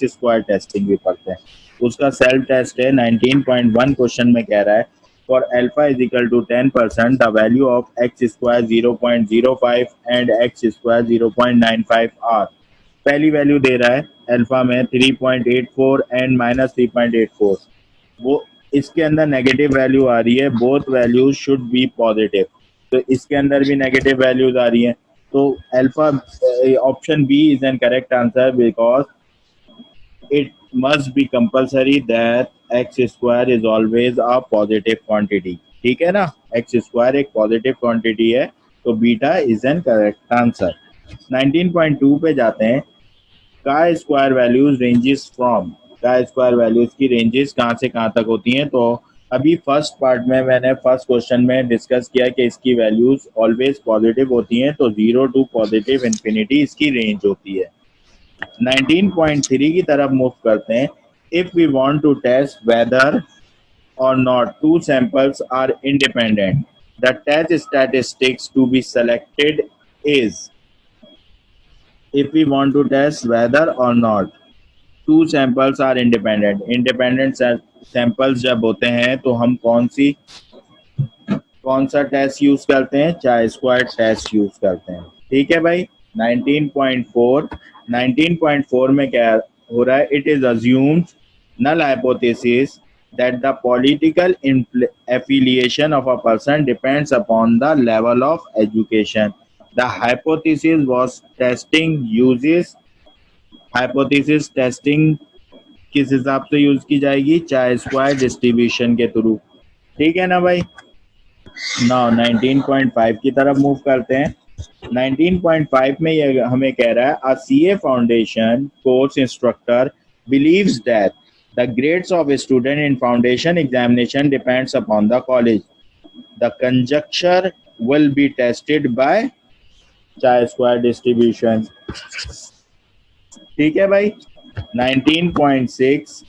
X square testing भी पढ़ते हैं। उसका सेल्फ टेस्ट है 19.1 क्वेश्चन में कह रहा है for alpha is equal to 10% the value of X square 0.05 and X square 0.95 are. पहली वैल्यू दे रहा है अल्फा में 3.84 एंड -3.84। वो इसके अंदर नेगेटिव वैल्यू आ रही है, both values should be positive, तो इसके अंदर भी नेगेटिव वैल्यूज आ रही हैं। तो alpha option B is an correct answer because it must be compulsory that x square is always a positive quantity। ठीक है ना, x square एक पॉजिटिव क्वांटिटी है, तो beta is an correct answer. 19.2 पे जाते हैं। का स्क्वायर वैल्यूज रेंजेस फ्रॉम, का स्क्वायर वैल्यूज की रेंजेस कहाँ से कहाँ तक होती हैं। तो अभी फर्स्ट पार्ट में मैंने फर्स्ट क्वेश्चन में डिस्कस किया कि इसकी वैल्यूज ऑलवेज पॉजिटिव होती हैं, तो 0 टू पॉजिटिव इन्फिनिटी इसकी रेंज होती है। 19.3 की तरफ मूव करते हैं। If we want to test whether or not two samples are independent, the test statistics to be selected is, if we want to test whether or not two samples are independent samples जब होते हैं तो हम कौन सा test use करते हैं, चाय स्क्वायर टेस्ट यूज करते हैं। ठीक है भाई। 19.4 में क्या हो रहा है, it is assumed null hypothesis that the political affiliation of a person depends upon the level of education. The hypothesis was testing uses, hypothesis testing किस हिसाब से यूज की जाएगी, चाय स्क्वायर डिस्ट्रीब्यूशन के थ्रू। ठीक है ना भाई। नाउ 19.5 की तरफ मूव करते हैं। 19.5 में ये हमें कह रहा है a CA foundation course instructor believes that the grades of a student in foundation examination depends upon the college. The conjecture will be tested by chi-square distribution। ठीक है भाई। 19.6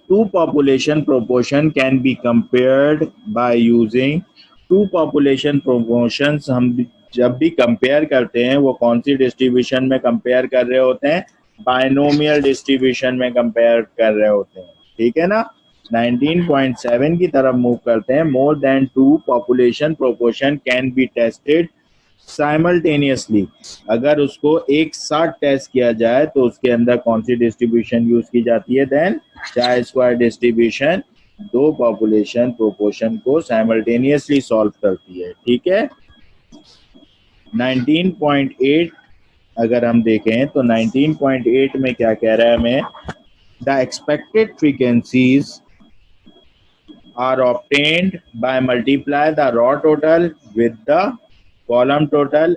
two population proportion can be compared by using two population proportions। हम जब भी compare करते हैं वो कौन सी डिस्ट्रीब्यूशन में कंपेयर कर रहे होते हैं, बाइनोमियल डिस्ट्रीब्यूशन में कंपेयर कर रहे होते हैं। ठीक है ना। 19.7 की तरफ मूव करते हैं। More than two population proportion can be tested simultaneously. अगर उसको एक साथ टेस्ट किया जाए तो उसके अंदर कौन सी डिस्ट्रीब्यूशन यूज की जाती है, देन चाय स्क्वायर डिस्ट्रीब्यूशन दो पॉपुलेशन प्रोपोर्शन को साइमल्टेनियसली सॉल्व करती है। ठीक है। 19.8 अगर हम देखें तो 19.8 में क्या कह रहा है हमें, the expected frequencies are obtained by multiply the row total with the column total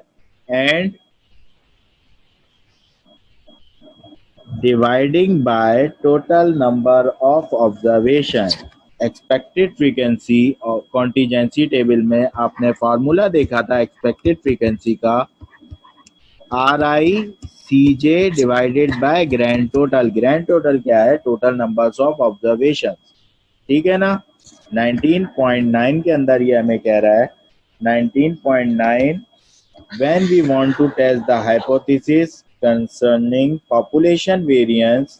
and dividing by total number of observation. Expected frequency और कॉन्टिजेंसी टेबल में आपने फार्मूला देखा था एक्सपेक्टेड फ्रीक्वेंसी का, R I C J divided by grand total. Grand total क्या है, total numbers of observation. ठीक है ना। 19.9 के अंदर ये हमें कह रहा है 19.9 when we want to test the hypothesis concerning population variance,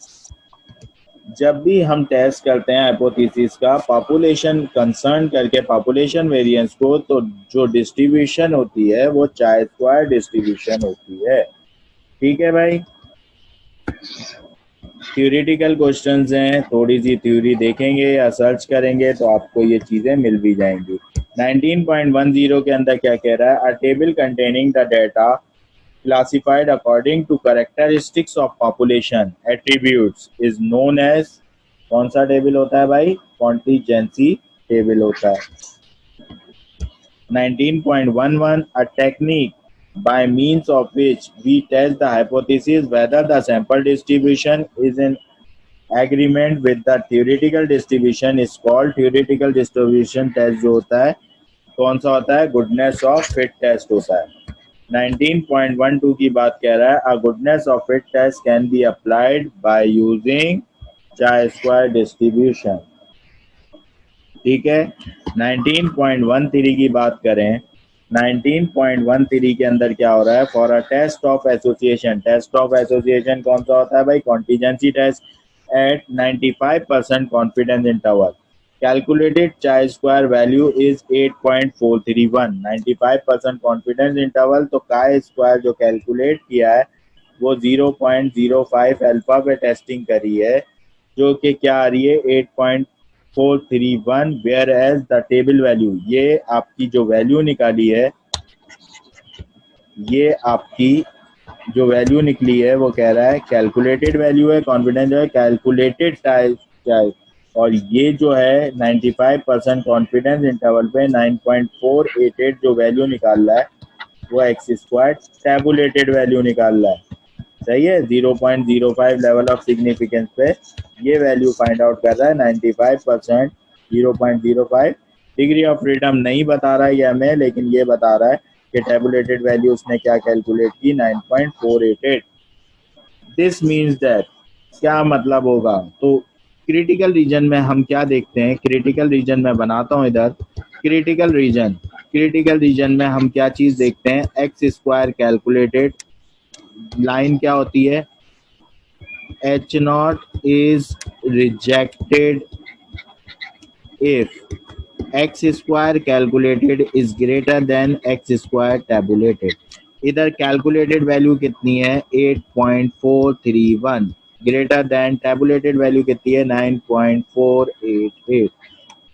जब भी हम टेस्ट करते हैं हाइपोथेसिस का पॉपुलेशन कंसर्न करके पॉपुलेशन वेरिएंस को, तो जो डिस्ट्रीब्यूशन होती है वो चाय स्क्वायर डिस्ट्रीब्यूशन होती है। ठीक है भाई। थ्योरेटिकल क्वेश्चंस हैं, थोड़ी सी थ्योरी देखेंगे या सर्च करेंगे तो आपको ये चीज़ें मिल भी जाएंगी। 19.10 के अंदर क्या कह रहा है, अ table containing the data classified according to characteristics of population attributes is known as, कौन सा टेबल होता है भाई, कॉन्टिजेंसी टेबल होता है। 19.11 a technique by means of which we test the hypothesis whether the sample distribution is in agreement with the theoretical distribution is called theoretical distribution test। जो होता है कौन सा होता है, गुडनेस ऑफ फिट टेस्ट होता है। 19.12 की बात कह रहा है, a goodness of fit test can be applied by using chi square distribution. ठीक है। 19.13 की बात करें 19.13 के अंदर क्या हो रहा है, for a test of association, test of association कौन सा होता है भाई, contingency test at 95% confidence interval, calculated chi square value is 8.431, 95% confidence interval, तो काय स्क्वायर जो कैलकुलेट किया है वो 0.05 अल्फा पे टेस्टिंग करी है, जो कि क्या आ रही है 8.431, whereas the table value, ये आपकी जो वैल्यू निकाली है, ये आपकी जो वैल्यू निकली है वो कह रहा है कैलकुलेटेड वैल्यू है, कॉन्फिडेंस जो है कैलकुलेटेड टाइप, और ये जो है 95% कॉन्फिडेंस इंटरवल पे 9.488 जो वैल्यू निकाल रहा है वो एक्स स्क्वायर टैबुलेटेड वैल्यू निकाल रहा है, सही है। 0.05 लेवल ऑफ सिग्निफिकेंस पे ये वैल्यू फाइंड आउट कर रहा है 95%, 0.05 डिग्री ऑफ फ्रीडम नहीं बता रहा है ये हमें, लेकिन ये बता रहा है कि टेबुलेटेड वैल्यू उसने क्या कैलकुलेट की 9.488। दिस मीन्स दैट, क्या मतलब होगा, तो क्रिटिकल रीजन में हम क्या देखते हैं, क्रिटिकल रीजन में बनाता हूँ इधर, क्रिटिकल रीजन, क्रिटिकल रीजन में हम क्या चीज देखते हैं, एक्स स्क्वायर कैलकुलेटेड, लाइन क्या होती है, H not is rejected if x square calculated is greater than x square tabulated. इधर कैलकुलेटेड वैल्यू कितनी है 8.431, ग्रेटर देन टेबुलेटेड वैल्यू कितनी है 9.488,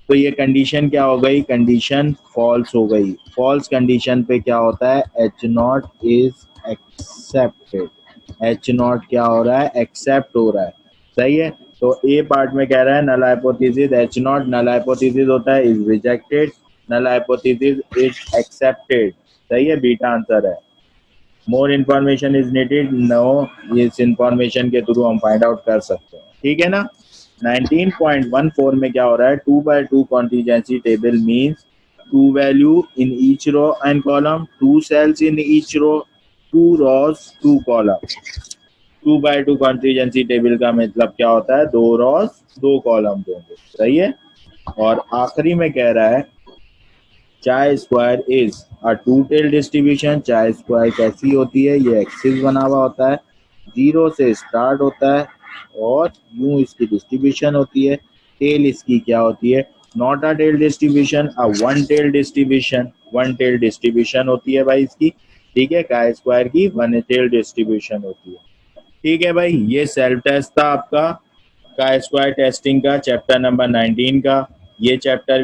तो ये कंडीशन क्या हो गई, कंडीशन फॉल्स हो गई। फॉल्स कंडीशन पे क्या होता है, H not is accepted, H not क्या हो रहा है, एक्सेप्ट हो रहा है, सही है। तो ए पार्ट में कह रहा है null hypothesis H not null hypothesis होता है is rejected, null hypothesis is accepted, सही है, बीटा आंसर है। More information is needed, no, इस इन्फॉर्मेशन के थ्रू हम फाइंड आउट कर सकते हैं, ठीक है ना। 19.14 में क्या हो रहा है, 2x2 contingency table means 2 value in each row and column, 2 cells in each row, 2 rows 2 column। 2x2 contingency table का मतलब क्या होता है, 2 rows 2 column होंगे, सही है। और आखिरी में कह रहा है chi square is a two tail distribution, chi square कैसी होती है, ये एक्सिस बना हुआ होता है, 0 से स्टार्ट होता है और यूं इसकी डिस्ट्रीब्यूशन होती है, टेल इसकी क्या होती है, not a tail distribution, a one tail distribution, one tail distribution होती है भाई इसकी, ठीक है, काय स्क्वायर की वन टेल डिस्ट्रीब्यूशन होती है, ठीक है भाई। ये सेल्फ टेस्ट था आपका काय स्क्वायर टेस्टिंग का, चैप्टर नंबर 19 का। ये चैप्टर